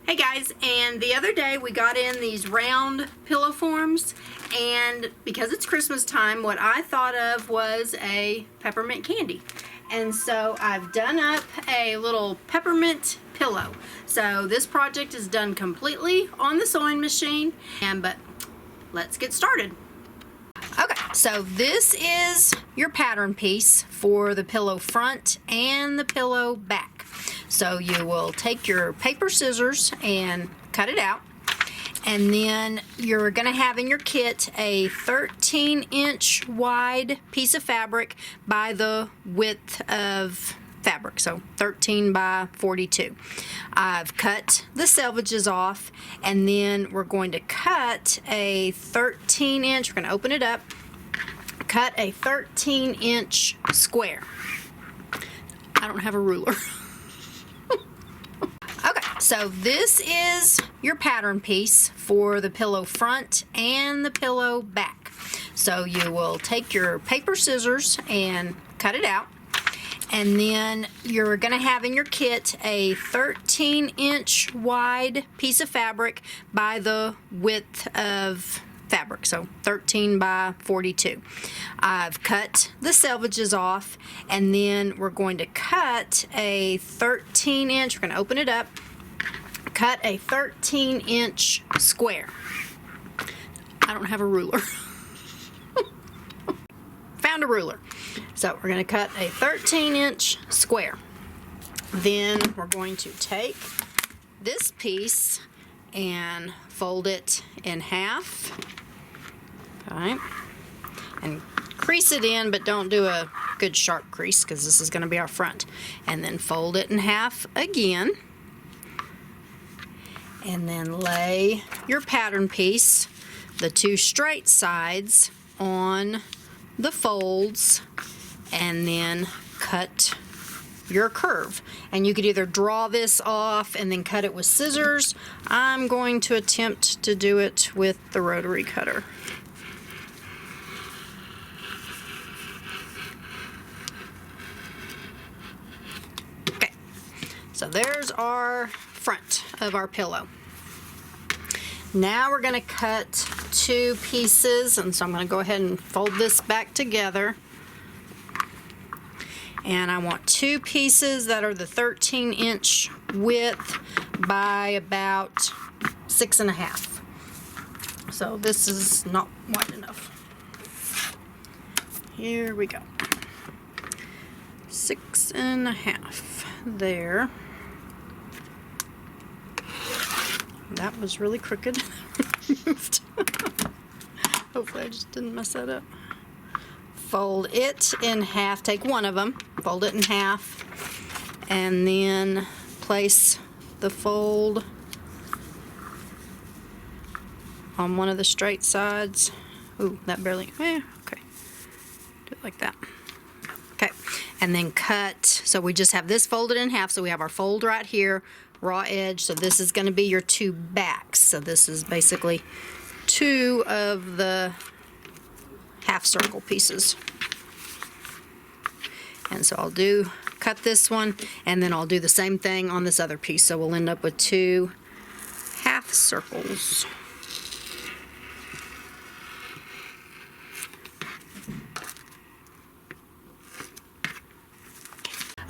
Hey guys, and the other day we got in these round pillow forms, and because it's Christmas time, what I thought of was a peppermint candy. And so I've done up a little peppermint pillow. So this project is done completely on the sewing machine, but let's get started. Okay, so this is your pattern piece for the pillow front and the pillow back. So you will take your paper scissors and cut it out, and then you're going to have in your kit a 13-inch wide piece of fabric by the width of fabric, so 13 by 42. I've cut the selvages off, and then we're going to cut a 13-inch, we're going to open it up, cut a 13-inch square. I don't have a ruler. Okay, so this is your pattern piece for the pillow front and the pillow back. So you will take your paper scissors and cut it out, and then you're going to have in your kit a 13-inch wide piece of fabric by the width of fabric, so 13 by 42. I've cut the selvages off, and then we're going to cut a 13-inch, we're going to open it up, cut a 13-inch square. I don't have a ruler. Found a ruler. So we're going to cut a 13-inch square. Then we're going to take this piece and fold it in half. Okay. And crease it in, but don't do a good sharp crease because this is going to be our front. And then fold it in half again. And then lay your pattern piece, the two straight sides, on the folds, and then cut your curve. And you could either draw this off and then cut it with scissors. I'm going to attempt to do it with the rotary cutter. Okay, so there's our front of our pillow. Now we're going to cut two pieces, and so I'm going to go ahead and fold this back together. And I want two pieces that are the 13-inch width by about 6.5. So this is not wide enough. Here we go. 6.5 there. That was really crooked. Hopefully I just didn't mess that up. Fold it in half, take one of them, fold it in half, and then place the fold on one of the straight sides. Ooh, that barely, okay. Do it like that. Okay, and then cut, so we just have this folded in half, so we have our fold right here, raw edge, so this is going to be your two backs. So this is basically two of the half circle pieces. And so I'll cut this one, and then I'll do the same thing on this other piece. So we'll end up with two half circles.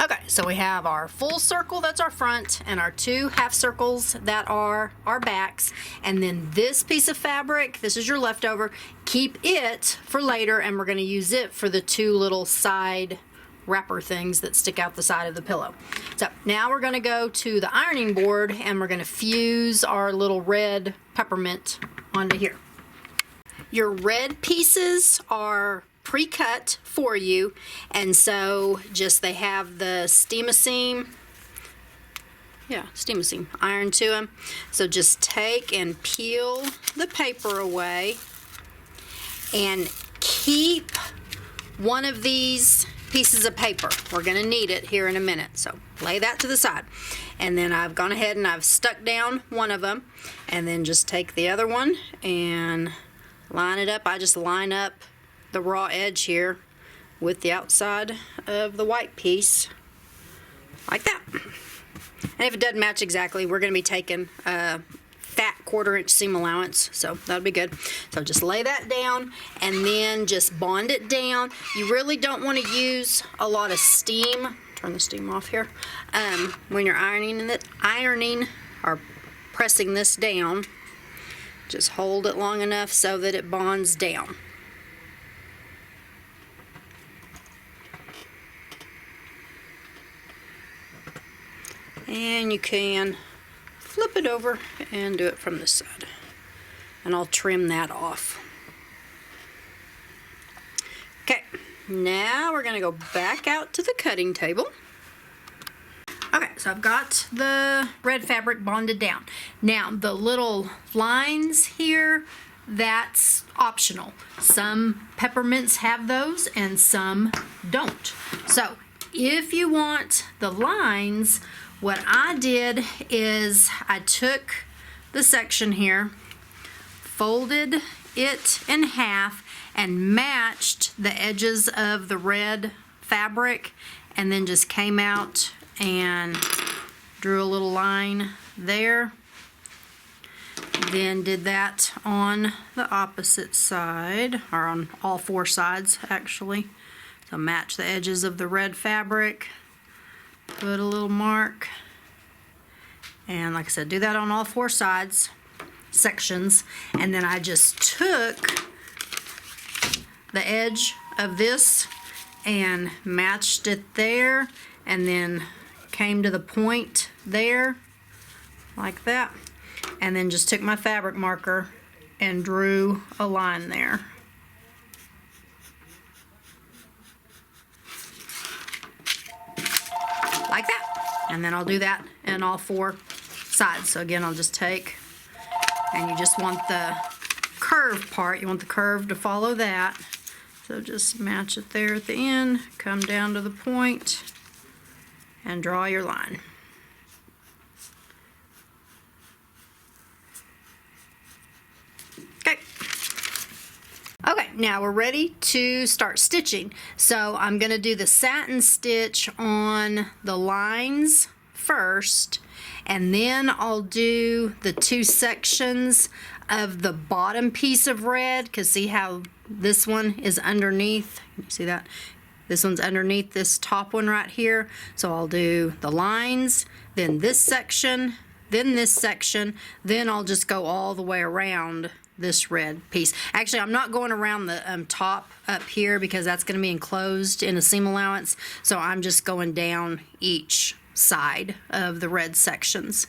Okay, so we have our full circle, that's our front, and our two half circles that are our backs. And then this piece of fabric, this is your leftover, keep it for later, and we're going to use it for the two little side wrapper things that stick out the side of the pillow. So now we're going to go to the ironing board, and we're going to fuse our little red peppermint onto here. Your red pieces are pre-cut for you, and so just they have the steam-a-seam iron to them. So just take and peel the paper away and keep one of these pieces of paper. We're going to need it here in a minute, so lay that to the side. And then I've gone ahead and I've stuck down one of them, and then just take the other one and line it up. I just line up the raw edge here with the outside of the white piece like that. And if it doesn't match exactly, we're going to be taking a fat 1/4 inch seam allowance, so that'll be good. So just lay that down and then just bond it down. You really don't want to use a lot of steam. Turn the steam off here. When you're ironing or pressing this down, just hold it long enough so that it bonds down. And you can flip it over and do it from this side. And I'll trim that off. Okay, now we're gonna go back out to the cutting table. Okay, so I've got the red fabric bonded down. Now, the little lines here, that's optional. Some peppermints have those and some don't. So, if you want the lines, what I did is I took the section here, folded it in half, and matched the edges of the red fabric, and then just came out and drew a little line there. Then did that on the opposite side, or on all 4 sides actually. So match the edges of the red fabric, put a little mark, and like I said, do that on all 4 sides, sections, and then I just took the edge of this and matched it there, and then came to the point there, like that, and then just took my fabric marker and drew a line there. Like that. And then I'll do that in all 4 sides. So again, I'll just take, and you just want the curved part, you want the curve to follow that. So just match it there at the end, come down to the point, and draw your line. Okay. Okay, now we're ready to start stitching. So I'm going to do the satin stitch on the lines first, and then I'll do the 2 sections of the bottom piece of red, because see how this one is underneath, you see that? This one's underneath this top one right here. So I'll do the lines, then this section, then this section, then I'll just go all the way around this red piece. Actually, I'm not going around the top up here because that's going to be enclosed in a seam allowance. So I'm just going down each side of the red sections.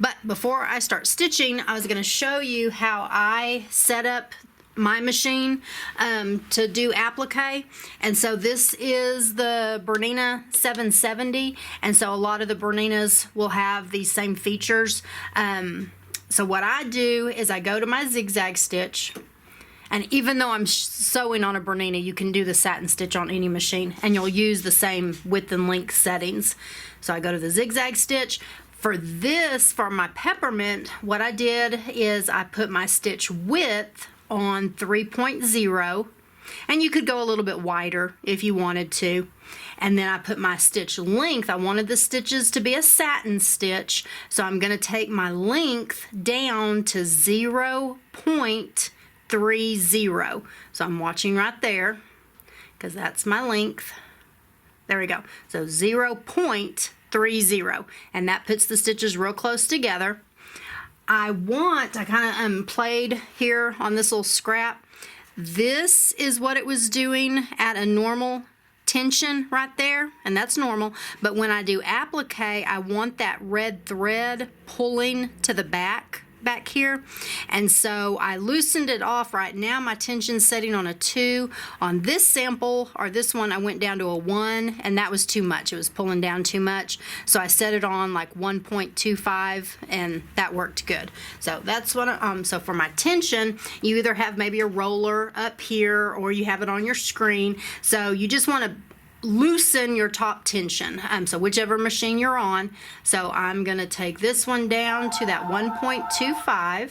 But before I start stitching, I was going to show you how I set up my machine to do applique. And so this is the Bernina 770, and so a lot of the Berninas will have these same features. So what I do is I go to my zigzag stitch, and even though I'm sewing on a Bernina, you can do the satin stitch on any machine, and you'll use the same width and length settings. So I go to the zigzag stitch. For this, for my peppermint, what I did is I put my stitch width on 3.0, and you could go a little bit wider if you wanted to. And then I put my stitch length. I wanted the stitches to be a satin stitch, so I'm going to take my length down to 0.30. So I'm watching right there because that's my length. There we go. So 0.30, and that puts the stitches real close together. I kind of played here on this little scrap. This is what it was doing at a normal tension right there, and that's normal. But when I do applique, I want that red thread pulling to the back here, and so I loosened it off. Right now my tension's setting on a 2. On this sample, or this one, I went down to a 1, and that was too much. It was pulling down too much, so I set it on like 1.25, and that worked good. So that's what so for my tension, you either have maybe a roller up here or you have it on your screen. So you just want to loosen your top tension, so whichever machine you're on. So I'm going to take this one down to that 1.25.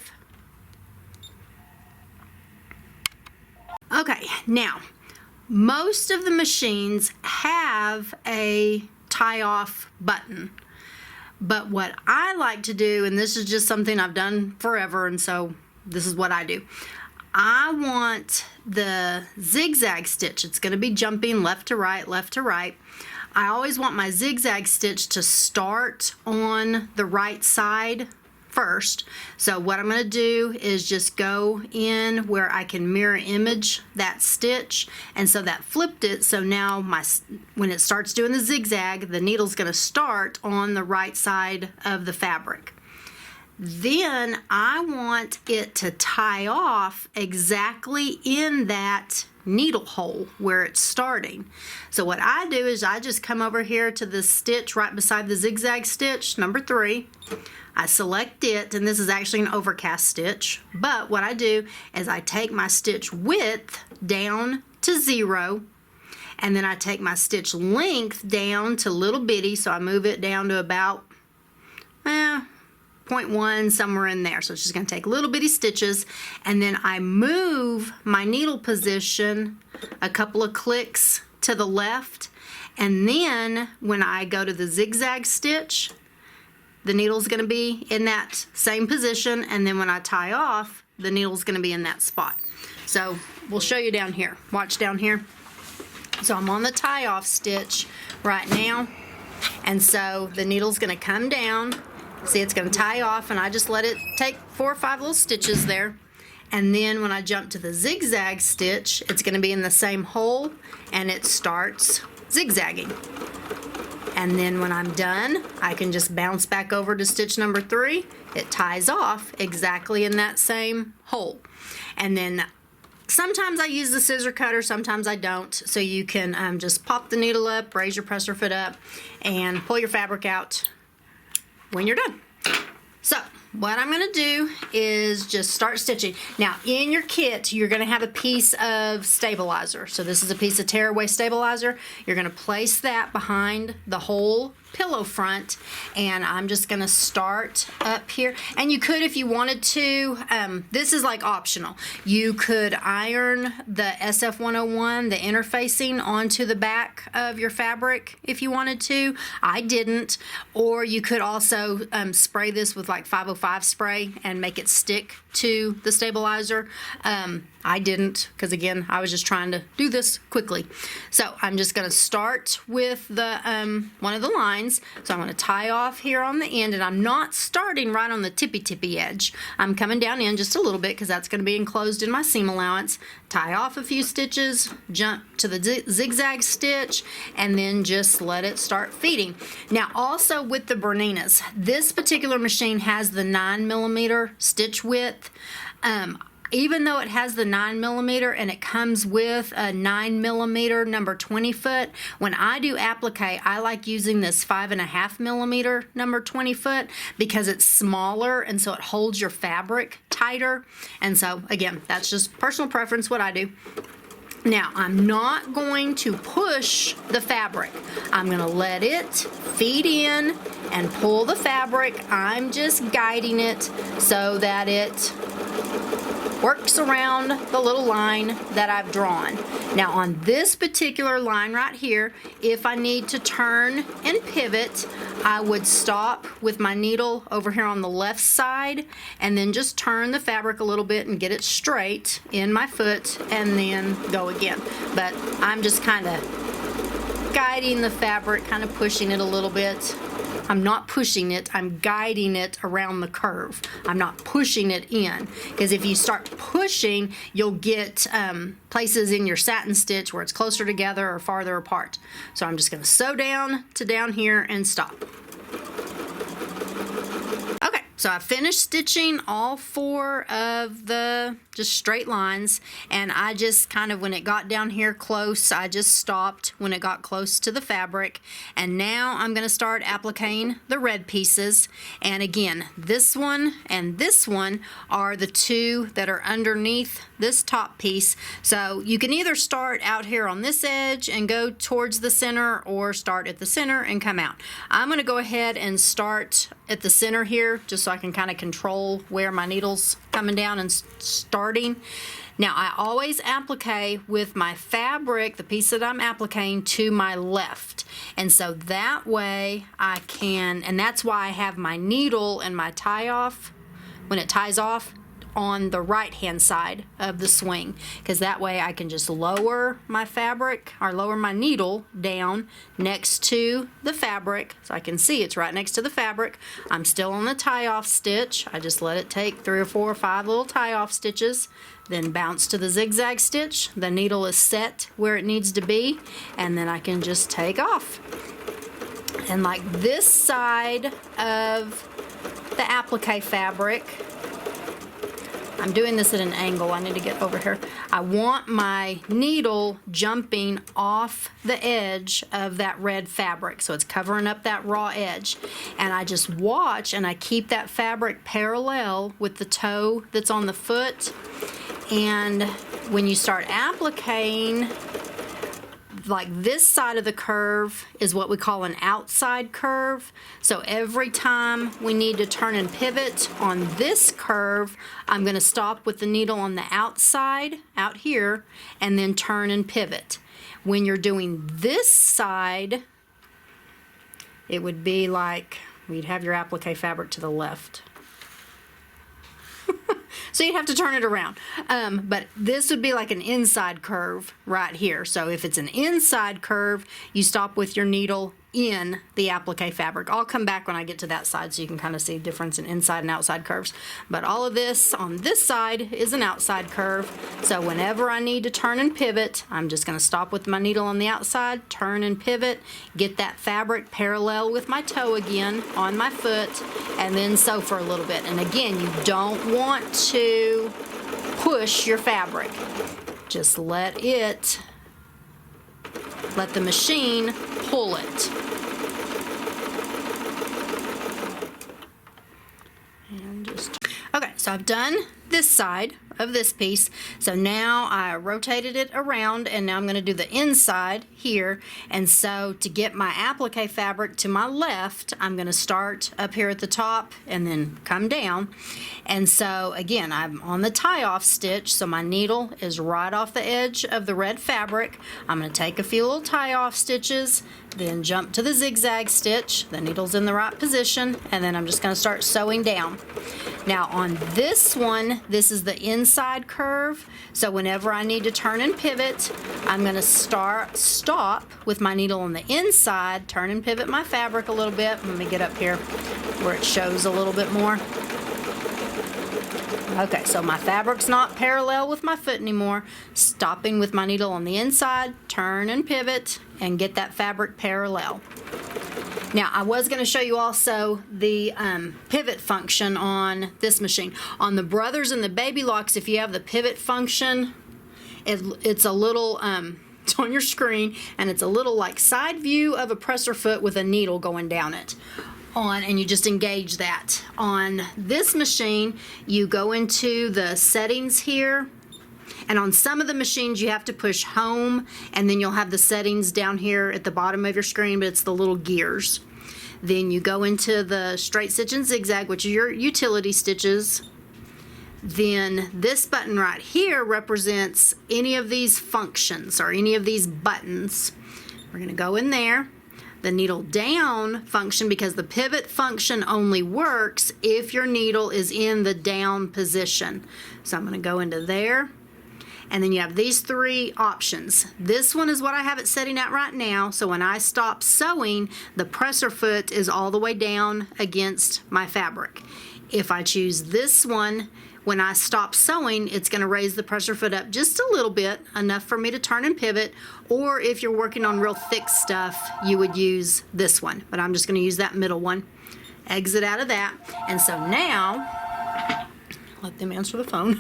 Okay, now most of the machines have a tie off button, But what I like to do, and this is just something I've done forever, and so this is what I do. I want the zigzag stitch. It's going to be jumping left to right, left to right. I always want my zigzag stitch to start on the right side first. So what I'm going to do is just go in where I can mirror image that stitch, and so that flipped it. So now when it starts doing the zigzag, the needle's going to start on the right side of the fabric. Then I want it to tie off exactly in that needle hole where it's starting. So what I do is I just come over here to the stitch right beside the zigzag stitch, number 3. I select it, and this is actually an overcast stitch, but what I do is I take my stitch width down to 0, and then I take my stitch length down to little bitty, so I move it down to about 0.1, somewhere in there. So it's just going to take little bitty stitches, and then I move my needle position a couple of clicks to the left, and then when I go to the zigzag stitch, the needle's going to be in that same position, and then when I tie off, the needle's going to be in that spot. So we'll show you down here. Watch down here. So I'm on the tie off stitch right now, and so the needle's going to come down. See, it's going to tie off, and I just let it take 4 or 5 little stitches there. And then when I jump to the zigzag stitch, it's going to be in the same hole, and it starts zigzagging. And then when I'm done, I can just bounce back over to stitch number 3. It ties off exactly in that same hole. And then sometimes I use the scissor cutter, sometimes I don't. So you can just pop the needle up, raise your presser foot up, and pull your fabric out when you're done. So what I'm going to do is just start stitching. Now in your kit, you're going to have a piece of stabilizer. So this is a piece of tearaway stabilizer. You're going to place that behind the whole pillow front, and I'm just going to start up here. And you could, if you wanted to, this is like optional. You could iron the SF101, the interfacing, onto the back of your fabric if you wanted to. I didn't. Or you could also spray this with like 505 spray and make it stick to the stabilizer. I didn't, because again, I was just trying to do this quickly. So I'm just going to start with the one of the lines. So I'm going to tie off here on the end, and I'm not starting right on the tippy edge. I'm coming down in just a little bit because that's going to be enclosed in my seam allowance. Tie off a few stitches, jump to the zigzag stitch, and then just let it start feeding. Now also with the Berninas, this particular machine has the 9mm stitch width. Even though it has the 9mm and it comes with a 9mm number 20 foot, when I do applique, I like using this 5.5mm number 20 foot because it's smaller, and so it holds your fabric tighter. And so again, that's just personal preference, what I do. Now, I'm not going to push the fabric. I'm going to let it feed in and pull the fabric. I'm just guiding it so that it works around the little line that I've drawn. Now on this particular line right here, if I need to turn and pivot, I would stop with my needle over here on the left side and then just turn the fabric a little bit and get it straight in my foot and then go again. But I'm just kind of guiding the fabric, kind of pushing it a little bit. I'm not pushing it, I'm guiding it around the curve. I'm not pushing it in, because if you start pushing, you'll get places in your satin stitch where it's closer together or farther apart. So I'm just going to sew down to down here and stop. Okay, so I finished stitching all 4 of the just straight lines, and I just kind of, when it got down here close, I just stopped when it got close to the fabric. And now I'm going to start appliquing the red pieces. And again, this one and this one are the 2 that are underneath this top piece. So you can either start out here on this edge and go towards the center, or start at the center and come out. I'm going to go ahead and start at the center here just so so I can kind of control where my needle's coming down and starting. Now, I always applique with my fabric, the piece that I'm appliquing, to my left. And so that way I can, and that's why I have my needle and my tie off, when it ties off, on the right hand side of the swing, because that way I can just lower my fabric or lower my needle down next to the fabric, so I can see it's right next to the fabric. I'm still on the tie off stitch. I just let it take 3 or 4 or 5 little tie off stitches, then bounce to the zigzag stitch. The needle is set where it needs to be, and then I can just take off. And like this side of the applique fabric, I'm doing this at an angle. I need to get over here. I want my needle jumping off the edge of that red fabric, so it's covering up that raw edge. And I just watch and I keep that fabric parallel with the toe that's on the foot. And when you start appliquing, like this side of the curve is what we call an outside curve. So every time we need to turn and pivot on this curve, I'm going to stop with the needle on the outside out here and then turn and pivot. When you're doing this side, it would be like you'd have your applique fabric to the left. So you'd have to turn it around. But this would be like an inside curve right here. So if it's an inside curve, you stop with your needle in the applique fabric. I'll come back when I get to that side so you can kind of see the difference in inside and outside curves. But all of this on this side is an outside curve. So whenever I need to turn and pivot, I'm just going to stop with my needle on the outside, turn and pivot, get that fabric parallel with my toe again on my foot, and then sew for a little bit. And again, you don't want to push your fabric. Just let the machine pull it. Okay, so I've done this side of this piece. So now I rotated it around, and now I'm going to do the inside here. And so to get my applique fabric to my left, I'm going to start up here at the top and then come down. And so again, I'm on the tie off stitch, so my needle is right off the edge of the red fabric. I'm going to take a few little tie off stitches, then jump to the zigzag stitch. The needle's in the right position, and then I'm just going to start sewing down. Now on this one, this is the inside curve, so whenever I need to turn and pivot, I'm going to stop with my needle on the inside, turn and pivot my fabric a little bit. Let me get up here where it shows a little bit more. Okay, so my fabric's not parallel with my foot anymore. Stopping with my needle on the inside, turn and pivot, and get that fabric parallel. Now, I was going to show you also the pivot function on this machine. On the Brothers and the Baby Locks, if you have the pivot function, it's a little, it's on your screen, and it's a little like side view of a presser foot with a needle going down it. And you just engage that. On this machine, you go into the settings here, and on some of the machines you have to push home, and then you'll have the settings down here at the bottom of your screen, but it's the little gears. Then you go into the straight stitch and zigzag, which are your utility stitches. Then this button right here represents any of these functions or any of these buttons. We're going to go in there. The needle down function, because the pivot function only works if your needle is in the down position. So I'm going to go into there, and then you have these 3 options. This one is what I have it setting at right now, so when I stop sewing, the presser foot is all the way down against my fabric. If I choose this one, when I stop sewing, it's going to raise the presser foot up just a little bit, enough for me to turn and pivot. Or if you're working on real thick stuff, you would use this one. But I'm just going to use that middle one. Exit out of that. And so now, let them answer the phone.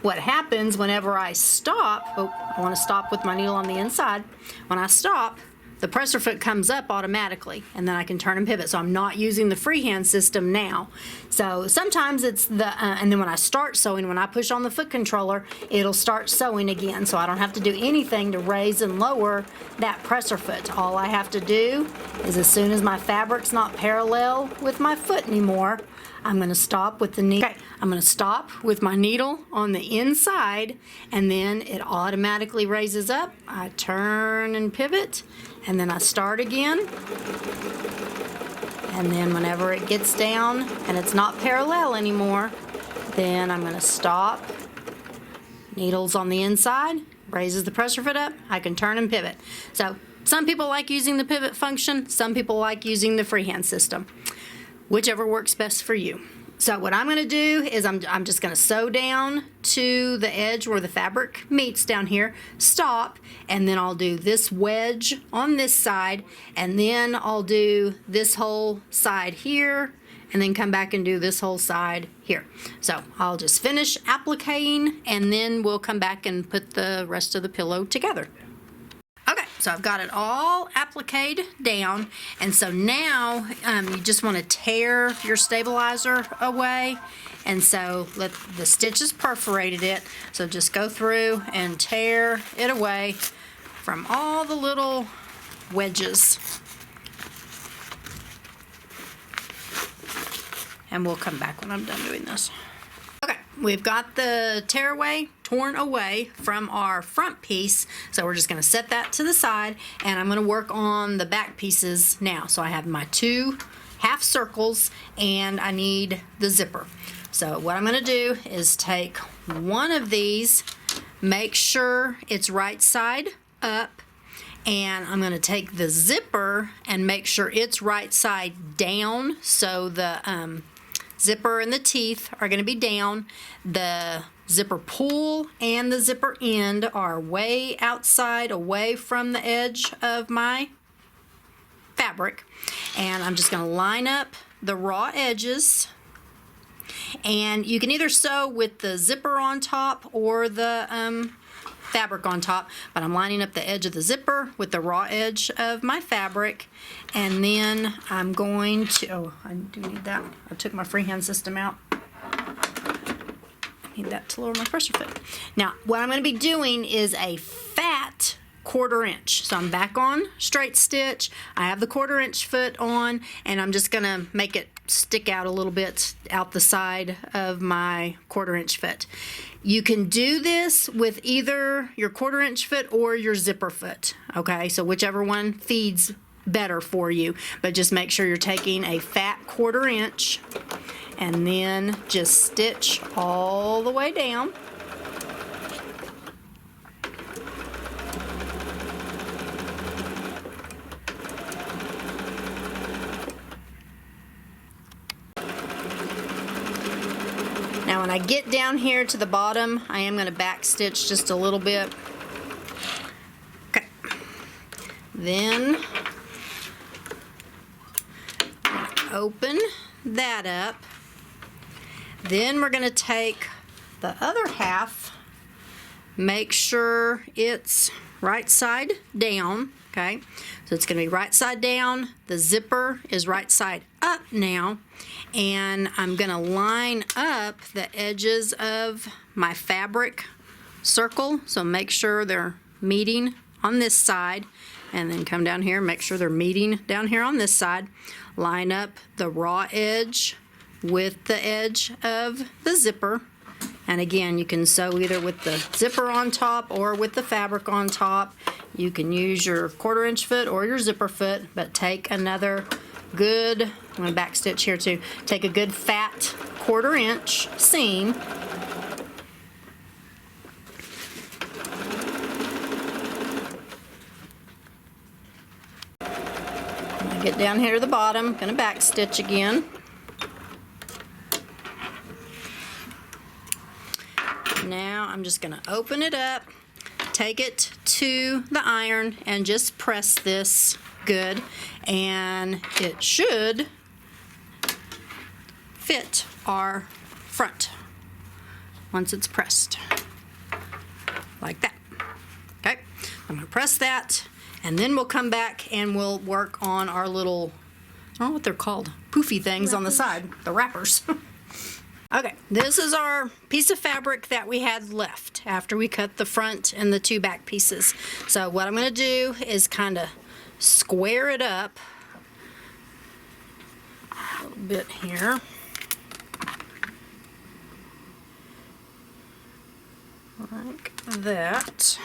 What happens whenever I stop, I want to stop with my needle on the inside. When I stop, the presser foot comes up automatically, and then I can turn and pivot. So I'm not using the freehand system now. So sometimes it's and then when I start sewing, when I push on the foot controller, it'll start sewing again. So I don't have to do anything to raise and lower that presser foot. All I have to do is, as soon as my fabric's not parallel with my foot anymore, I'm going to stop with the needle. Okay, I'm going to stop with my needle on the inside, and then it automatically raises up. I turn and pivot, and then I start again. And then whenever it gets down and it's not parallel anymore, then I'm going to stop. Needles on the inside, raises the presser foot up. I can turn and pivot. So some people like using the pivot function. Some people like using the freehand system. Whichever works best for you. So what I'm going to do is I'm just going to sew down to the edge where the fabric meets down here, stop, and then I'll do this wedge on this side, and then I'll do this whole side here, and then come back and do this whole side here. So I'll just finish appliquing, and then we'll come back and put the rest of the pillow together. Okay, so I've got it all appliqued down, and so now you just want to tear your stabilizer away, and so the stitches perforated it, so just go through and tear it away from all the little wedges. And we'll come back when I'm done doing this. Okay, we've got the tearaway torn away from our front piece, so we're just going to set that to the side, and I'm going to work on the back pieces now. So I have my 2 half circles, and I need the zipper. So what I'm going to do is take one of these, make sure it's right side up, and I'm going to take the zipper and make sure it's right side down, so the zipper and the teeth are going to be down. The zipper pull and the zipper end are way outside, away from the edge of my fabric. And I'm just going to line up the raw edges. And you can either sew with the zipper on top or the fabric on top, but I'm lining up the edge of the zipper with the raw edge of my fabric, and then I'm going to, oh, I do need that. I took my freehand system out. I need that to lower my pressure foot. Now, what I'm going to be doing is a fat 1/4 inch. So I'm back on straight stitch. I have the 1/4 inch foot on, and I'm just going to make it stick out a little bit out the side of my 1/4 inch foot. You can do this with either your 1/4 inch foot or your zipper foot, okay? So whichever one feeds better for you, but just make sure you're taking a fat 1/4 inch and then just stitch all the way down. Now when I get down here to the bottom, I am going to back stitch just a little bit. Okay. Then open that up. Then we're going to take the other half, make sure it's right side down. Okay, so it's going to be right side down. The zipper is right side up now, and I'm going to line up the edges of my fabric circle, so make sure they're meeting on this side, and then come down here, make sure they're meeting down here on this side. Line up the raw edge with the edge of the zipper. And again, you can sew either with the zipper on top or with the fabric on top. You can use your 1/4 inch foot or your zipper foot, but take another good, I'm going to back stitch here too, take a good fat 1/4 inch seam. When I get down here to the bottom, going to back stitch again. Now I'm just going to open it up, take it to the iron, and just press this good, and it should fit our front once it's pressed like that. Okay, I'm going to press that, And then we'll come back and we'll work on our little, I don't know what they're called, poofy things on the side, the wrappers. Okay, this is our piece of fabric that we had left after we cut the front and the two back pieces. So what I'm going to do is kind of square it up a little bit here. Like that.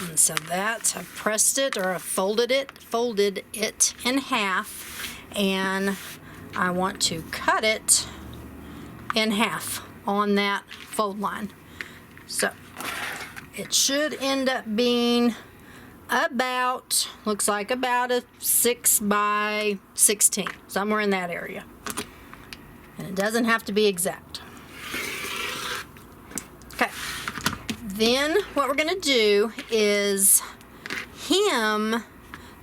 And so that, I've pressed it, or I've folded it in half, and I want to cut it in half on that fold line. So it should end up being about, looks like about a 6 by 16, somewhere in that area. And it doesn't have to be exact. Okay. Then what we're going to do is hem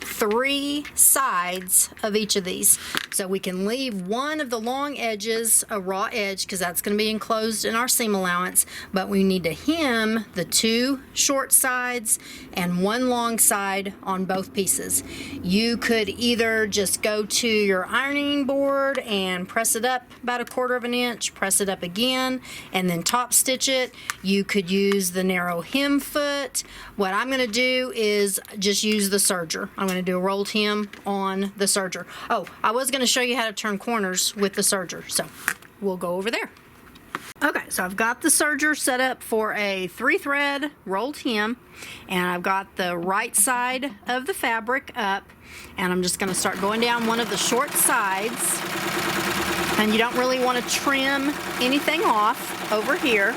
3 sides of each of these. So we can leave one of the long edges a raw edge because that's going to be enclosed in our seam allowance, but we need to hem the 2 short sides and 1 long side on both pieces. You could either just go to your ironing board and press it up about 1/4 of an inch, press it up again, and then top stitch it. You could use the narrow hem foot. What I'm going to do is just use the serger. I'm going to do a rolled hem on the serger. Oh, I was going to show you how to turn corners with the serger, so we'll go over there. Okay, so I've got the serger set up for a 3-thread rolled hem, and I've got the right side of the fabric up, and I'm just going to start going down one of the short sides, and you don't really want to trim anything off over here.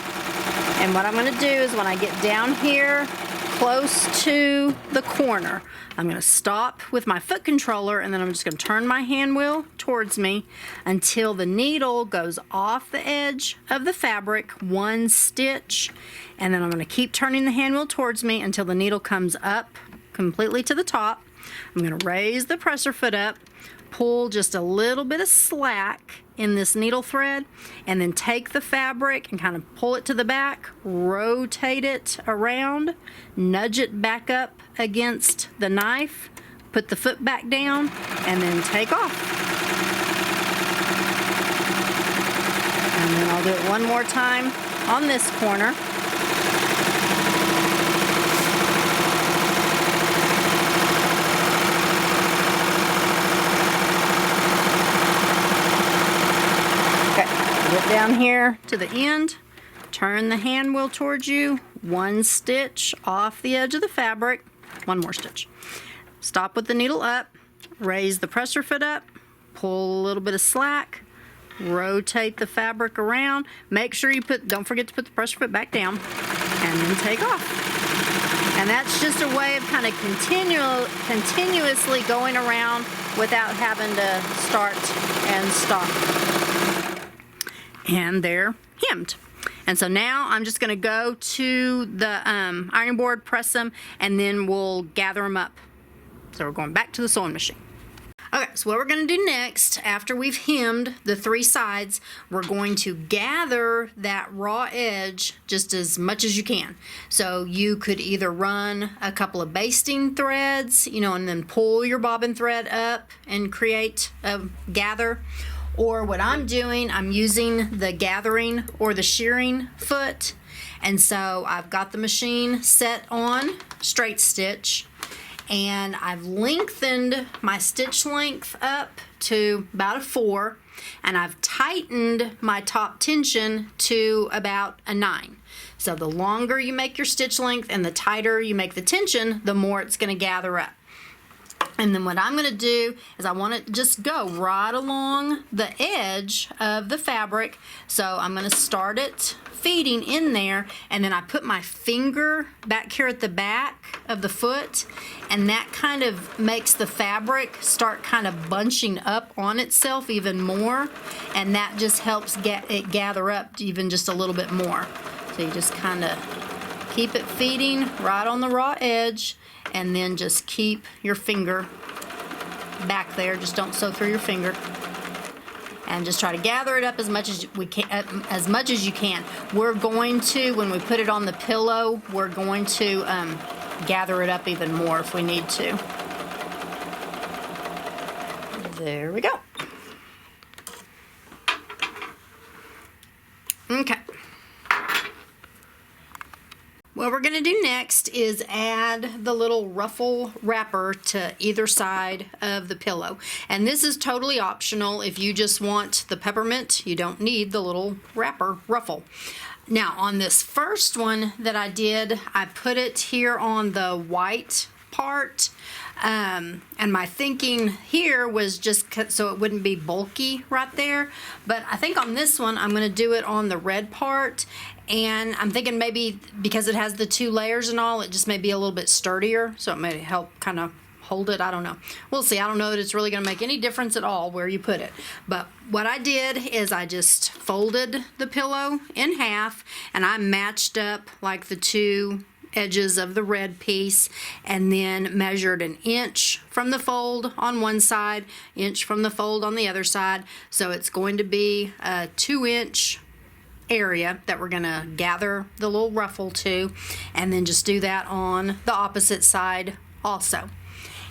And what I'm going to do is when I get down here close to the corner, I'm going to stop with my foot controller, and then I'm just going to turn my hand wheel towards me until the needle goes off the edge of the fabric 1 stitch, and then I'm going to keep turning the hand wheel towards me until the needle comes up completely to the top. I'm going to raise the presser foot up, pull just a little bit of slack in this needle thread, and then take the fabric and kind of pull it to the back, rotate it around, nudge it back up against the knife, put the foot back down, and then take off. And then I'll do it one more time on this corner. Get down here to the end, turn the hand wheel towards you, 1 stitch off the edge of the fabric, 1 more stitch. Stop with the needle up, raise the presser foot up, pull a little bit of slack, rotate the fabric around, make sure you don't forget to put the presser foot back down, and then take off. And that's just a way of kind of continuously going around without having to start and stop. And they're hemmed. And so now I'm just going to go to the ironing board, press them, and then we'll gather them up. So we're going back to the sewing machine. Okay, so what we're going to do next, after we've hemmed the 3 sides, we're going to gather that raw edge just as much as you can. So you could either run a couple of basting threads, and then pull your bobbin thread up and create a gather. Or what I'm doing, I'm using the gathering or the shearing foot. And so I've got the machine set on straight stitch, and I've lengthened my stitch length up to about a 4, and I've tightened my top tension to about a 9. So the longer you make your stitch length and the tighter you make the tension, the more it's going to gather up. And then what I'm going to do is I want to just go right along the edge of the fabric. So I'm going to start it feeding in there, and then I put my finger back here at the back of the foot, and that kind of makes the fabric start kind of bunching up on itself even more, and that just helps it gather up even just a little bit more. So you just kind of keep it feeding right on the raw edge, and then just keep your finger back there. Just don't sew through your finger. and just try to gather it up as much as we can, as much as you can. We're going to, when we put it on the pillow, we're going to gather it up even more if we need to. There we go. Okay. What we're going to do next is add the little ruffle wrapper to either side of the pillow. And this is totally optional. If you just want the peppermint, you don't need the little wrapper ruffle. Now on this first one that I did, I put it here on the white part. And my thinking here was just so it wouldn't be bulky right there. But I think on this one, I'm going to do it on the red part. And I'm thinking maybe because it has the 2 layers and all, it just may be a little bit sturdier. So it may help kind of hold it. I don't know. We'll see. I don't know that it's really going to make any difference at all where you put it. But what I did is I just folded the pillow in half and I matched up like the 2 edges of the red piece and then measured 1 inch from the fold on one side, inch from the fold on the other side. So it's going to be a 2-inch area that we're going to gather the little ruffle to, and then just do that on the opposite side also.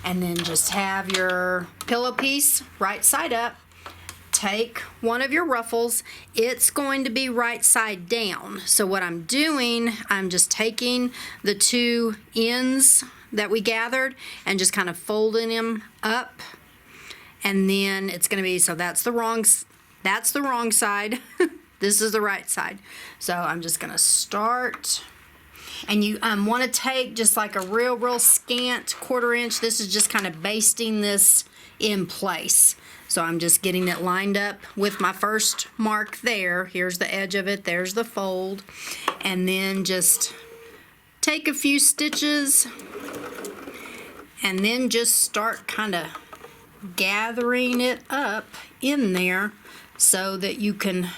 And then just have your pillow piece right side up. Take one of your ruffles. It's going to be right side down. So what I'm doing, I'm just taking the 2 ends that we gathered and just kind of folding them up. And then it's going to be, so that's the wrong side. This is the right side. So I'm just going to start. And you want to take just like a real scant 1/4 inch. This is just kind of basting this in place. So I'm just getting it lined up with my first mark there. Here's the edge of it, there's the fold. And then just take a few stitches and then just start kind of gathering it up in there so that you can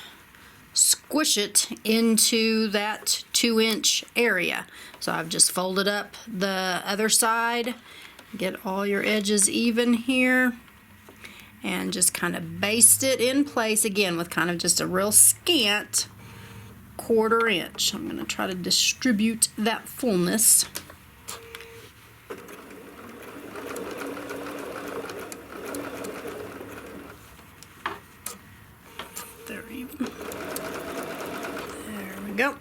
squish it into that 2-inch area. So I've just folded up the other side. Get all your edges even here. And just kind of baste it in place again with kind of just a real scant 1/4 inch. I'm going to try to distribute that fullness. There we go.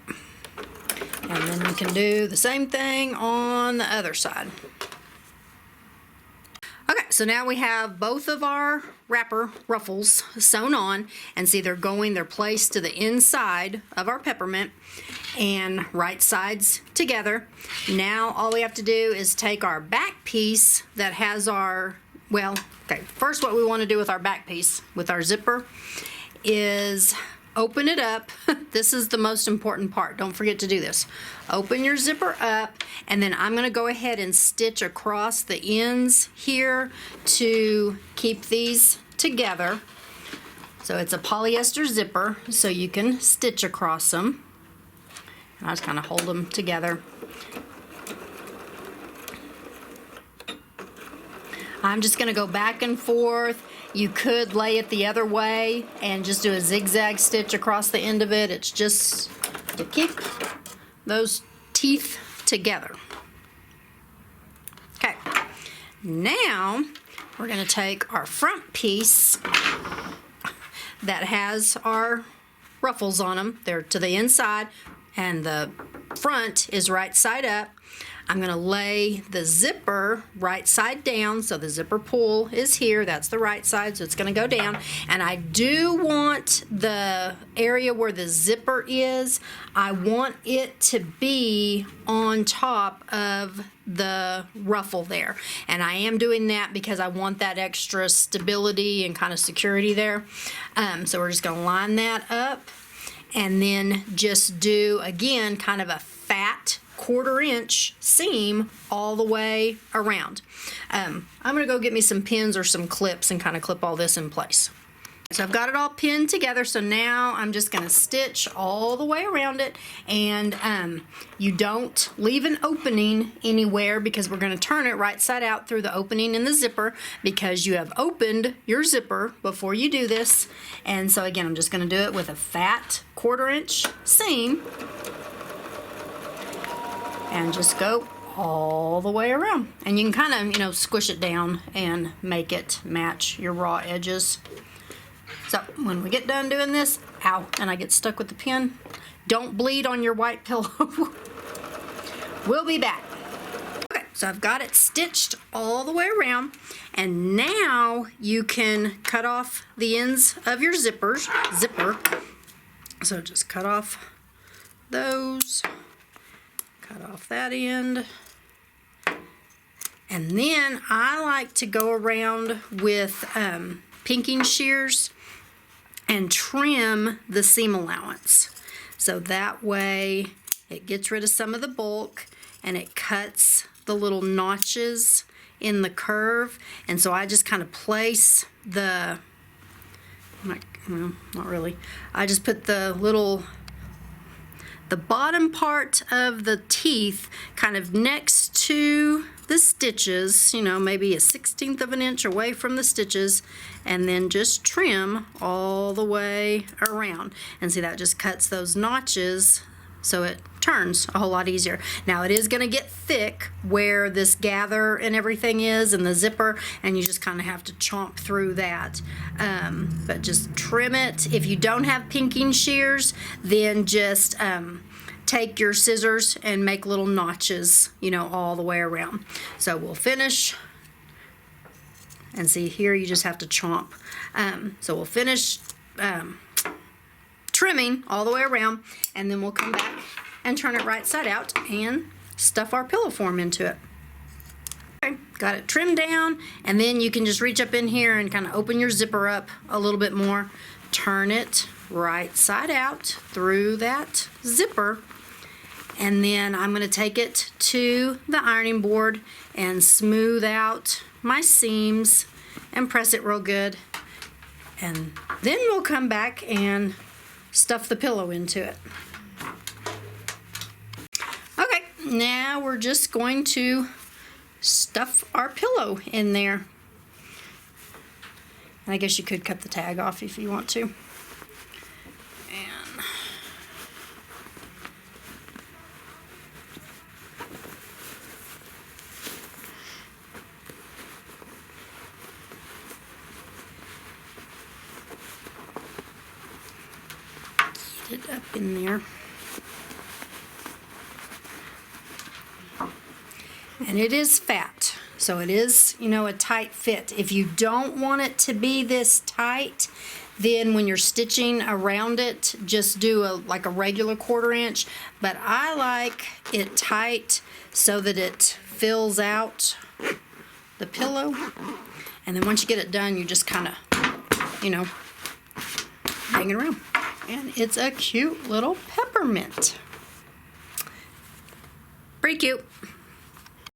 And then we can do the same thing on the other side. Okay, so now we have both of our wrapper ruffles sewn on, and see they're placed to the inside of our peppermint and right sides together. Now all we have to do is take our back piece that has our, first what we want to do with our back piece, with our zipper, is open it up. This is the most important part. Don't forget to do this. Open your zipper up, and then I'm going to go ahead and stitch across the ends here to keep these together. So it's a polyester zipper, so you can stitch across them. And I just kind of hold them together. I'm just going to go back and forth. You could lay it the other way and just do a zigzag stitch across the end of it. It's just to keep those teeth together. Okay, now we're going to take our front piece that has our ruffles on them. They're to the inside and the front is right side up. I'm going to lay the zipper right side down, so the zipper pull is here. That's the right side, so it's going to go down. And I do want the area where the zipper is, I want it to be on top of the ruffle there. And I am doing that because I want that extra stability and kind of security there. So we're just going to line that up and then just do, again, kind of a fat 1/4 inch seam all the way around. I'm going to go get me some pins or some clips and kind of clip all this in place. So I've got it all pinned together, so now I'm just going to stitch all the way around it, and you don't leave an opening anywhere because we're going to turn it right side out through the opening in the zipper because you have opened your zipper before you do this. And so again, I'm just going to do it with a fat 1/4 inch seam and just go all the way around. And you can kind of, you know, squish it down and make it match your raw edges. So when we get done doing this, ow, and I get stuck with the pin, don't bleed on your white pillow. We'll be back. Okay, so I've got it stitched all the way around, and now you can cut off the ends of your zipper. So just cut off those, cut off that end, and then I like to go around with pinking shears and trim the seam allowance. So that way it gets rid of some of the bulk and it cuts the little notches in the curve. And so I just kind of place the, well, not really. I just put the bottom part of the teeth kind of next to the stitches, you know, maybe a 1/16 of an inch away from the stitches, and then just trim all the way around. And see, that just cuts those notches so it turns a whole lot easier. Now it is going to get thick where this gather and everything is and the zipper, and you just kind of have to chomp through that. But just trim it. If you don't have pinking shears, then just take your scissors and make little notches, you know, all the way around. So we'll finish, and see here you just have to chomp. So we'll finish trimming all the way around, and then we'll come back and turn it right side out and stuff our pillow form into it. Okay, got it trimmed down, and then you can just reach up in here and kind of open your zipper up a little bit more, turn it right side out through that zipper, and then I'm going to take it to the ironing board and smooth out my seams and press it real good, and then we'll come back and stuff the pillow into it. Okay, now we're just going to stuff our pillow in there. And I guess you could cut the tag off if you want to. And get it up in there. And it is fat, so it is, you know, a tight fit. If you don't want it to be this tight, then when you're stitching around it, just do like a regular 1/4 inch. But I like it tight so that it fills out the pillow. And then once you get it done, you just kind of, you know, hang it around. And it's a cute little peppermint. Pretty cute.